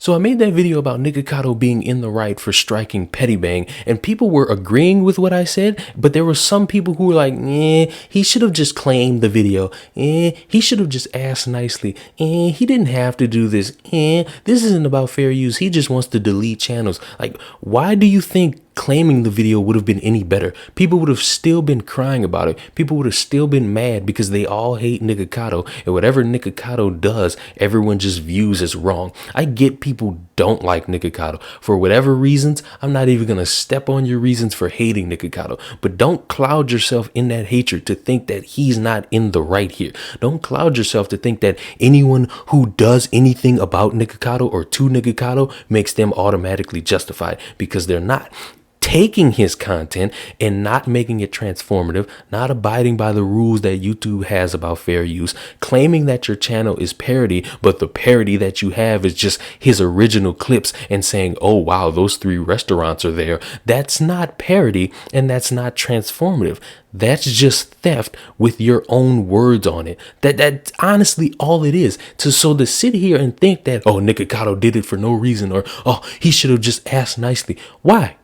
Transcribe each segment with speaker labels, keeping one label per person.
Speaker 1: So I made that video about Nikocado being in the right for striking Petty Bang, and people were agreeing with what I said, but there were some people who were like, he should have just claimed the video. He should have just asked nicely. He didn't have to do this. This isn't about fair use. He just wants to delete channels. Like, why do you think claiming the video would have been any better? People would have still been crying about it. People would have still been mad because they all hate Nikocado, and whatever Nikocado does, everyone just views as wrong. I get people don't like Nikocado for whatever reasons. I'm not even gonna step on your reasons for hating Nikocado, but don't cloud yourself in that hatred to think that he's not in the right here. Don't cloud yourself to think that anyone who does anything about Nikocado or to Nikocado makes them automatically justified, because they're not. Taking his content and not making it transformative, not abiding by the rules that YouTube has about fair use, claiming that your channel is parody, but the parody that you have is just his original clips, and saying, oh wow, those 3 restaurants are there. That's not parody, and that's not transformative. That's just theft with your own words on it. That's honestly all it is. So to sit here and think that, oh, Nikocado did it for no reason, or oh, he should have just asked nicely. Why?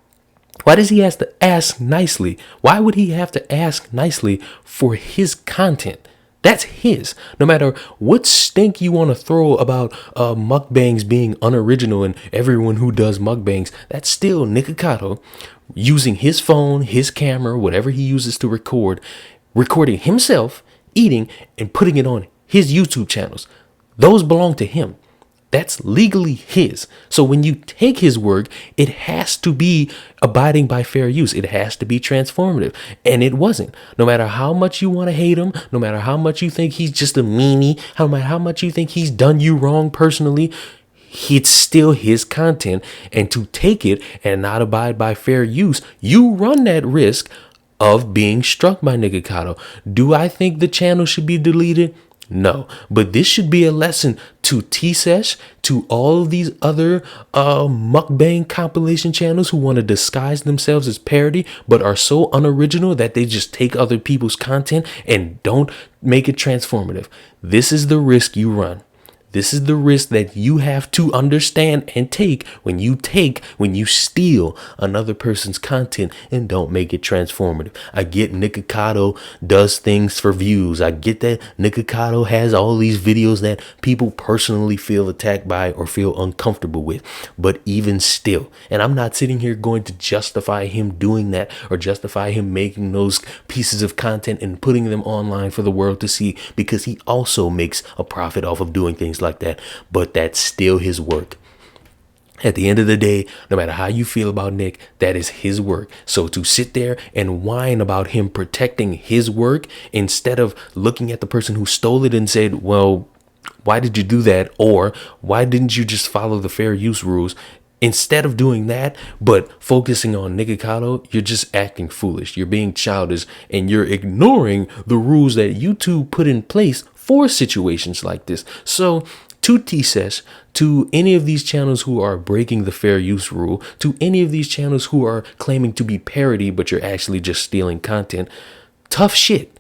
Speaker 1: Why does he have to ask nicely? Why would he have to ask nicely for his content? That's his. No matter what stink you want to throw about mukbangs being unoriginal and everyone who does mukbangs, that's still Nikocado using his phone, his camera, whatever he uses to recording himself eating and putting it on his YouTube channels. Those belong to him. That's legally his. So when you take his work, it has to be abiding by fair use. It has to be transformative. And it wasn't. No matter how much you want to hate him, no matter how much you think he's just a meanie, no matter how much you think he's done you wrong personally, it's still his content. And to take it and not abide by fair use, you run that risk of being struck by Nikocado. Do I think the channel should be deleted? No, but this should be a lesson to T-Sesh, to all of these other mukbang compilation channels who want to disguise themselves as parody, but are so unoriginal that they just take other people's content and don't make it transformative. This is the risk you run. This is the risk that you have to understand and take when you steal another person's content and don't make it transformative. I get Nikocado does things for views. I get that Nikocado has all these videos that people personally feel attacked by or feel uncomfortable with. But even still, and I'm not sitting here going to justify him doing that or justify him making those pieces of content and putting them online for the world to see, because he also makes a profit off of doing things like that, but that's still his work. At the end of the day, no matter how you feel about Nick, that is his work. So to sit there and whine about him protecting his work instead of looking at the person who stole it and said, well, why did you do that? Or why didn't you just follow the fair use rules? Instead of doing that, but focusing on Nikocado, you're just acting foolish. You're being childish, and you're ignoring the rules that YouTube put in place for situations like this. So to T-Sesh, to any of these channels who are breaking the fair use rule, to any of these channels who are claiming to be parody, but you're actually just stealing content, tough shit.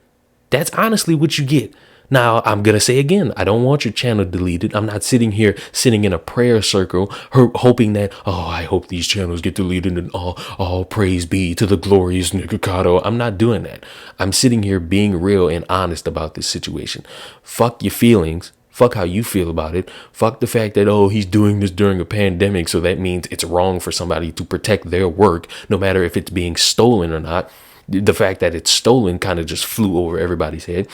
Speaker 1: That's honestly what you get. Now, I'm going to say again, I don't want your channel deleted. I'm not sitting in a prayer circle, hoping that, oh, I hope these channels get deleted and all praise be to the glorious Nikocado. I'm not doing that. I'm sitting here being real and honest about this situation. Fuck your feelings. Fuck how you feel about it. Fuck the fact that, oh, he's doing this during a pandemic, so that means it's wrong for somebody to protect their work, no matter if it's being stolen or not. The fact that it's stolen kind of just flew over everybody's head.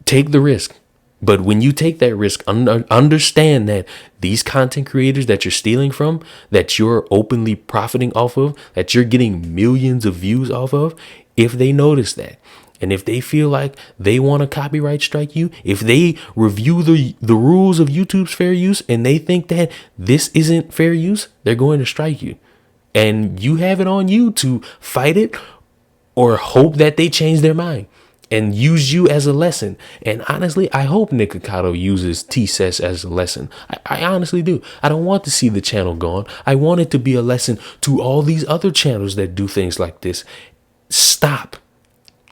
Speaker 1: Take the risk. But when you take that risk, understand that these content creators that you're stealing from, that you're openly profiting off of, that you're getting millions of views off of, if they notice that, and if they feel like they want to copyright strike you, if they review the rules of YouTube's fair use and they think that this isn't fair use, they're going to strike you. And you have it on you to fight it or hope that they change their mind and use you as a lesson. And honestly, I hope Nikocado uses T-Sesh as a lesson. I honestly do. I don't want to see the channel gone. I want it to be a lesson to all these other channels that do things like this. Stop.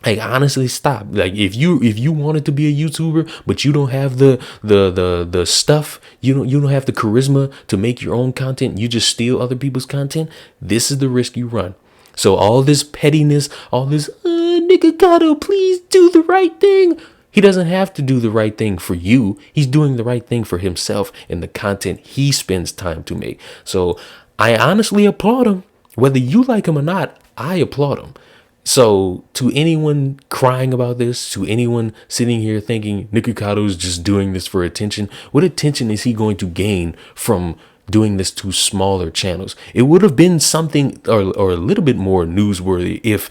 Speaker 1: Like, honestly, stop. Like, if you wanted to be a YouTuber, but you don't have the stuff, you don't have the charisma to make your own content, you just steal other people's content, this is the risk you run. So all this pettiness, all this Nikocado, please do the right thing. He doesn't have to do the right thing for you. He's doing the right thing for himself and the content he spends time to make. So I honestly applaud him. Whether you like him or not, I applaud him. So to anyone crying about this, to anyone sitting here thinking Nikocado is just doing this for attention, what attention is he going to gain from doing this to smaller channels? It would have been something or a little bit more newsworthy if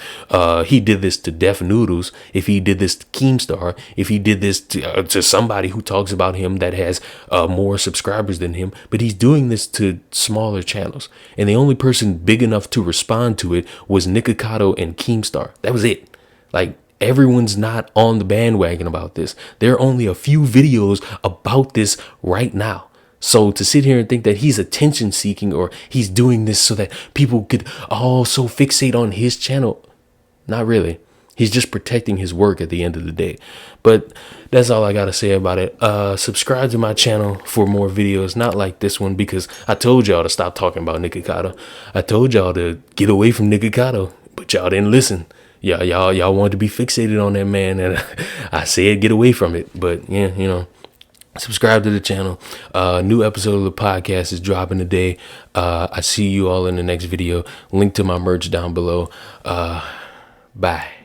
Speaker 1: he did this to Def Noodles, if he did this to Keemstar, if he did this to somebody who talks about him that has more subscribers than him. But he's doing this to smaller channels, and the only person big enough to respond to it was Nikocado and Keemstar. That was it. Like, everyone's not on the bandwagon about this. There are only a few videos about this right now. So to sit here and think that he's attention seeking or he's doing this so that people could so fixate on his channel, not really. He's just protecting his work at the end of the day. But that's all I got to say about it. Subscribe to my channel for more videos, not like this one, because I told y'all to stop talking about Nikocado. I told y'all to get away from Nikocado, but y'all didn't listen. Y'all wanted to be fixated on that man, and I said get away from it. But yeah, subscribe to the channel. New episode of the podcast is dropping today. I see you all in the next video. Link to my merch down below. Bye.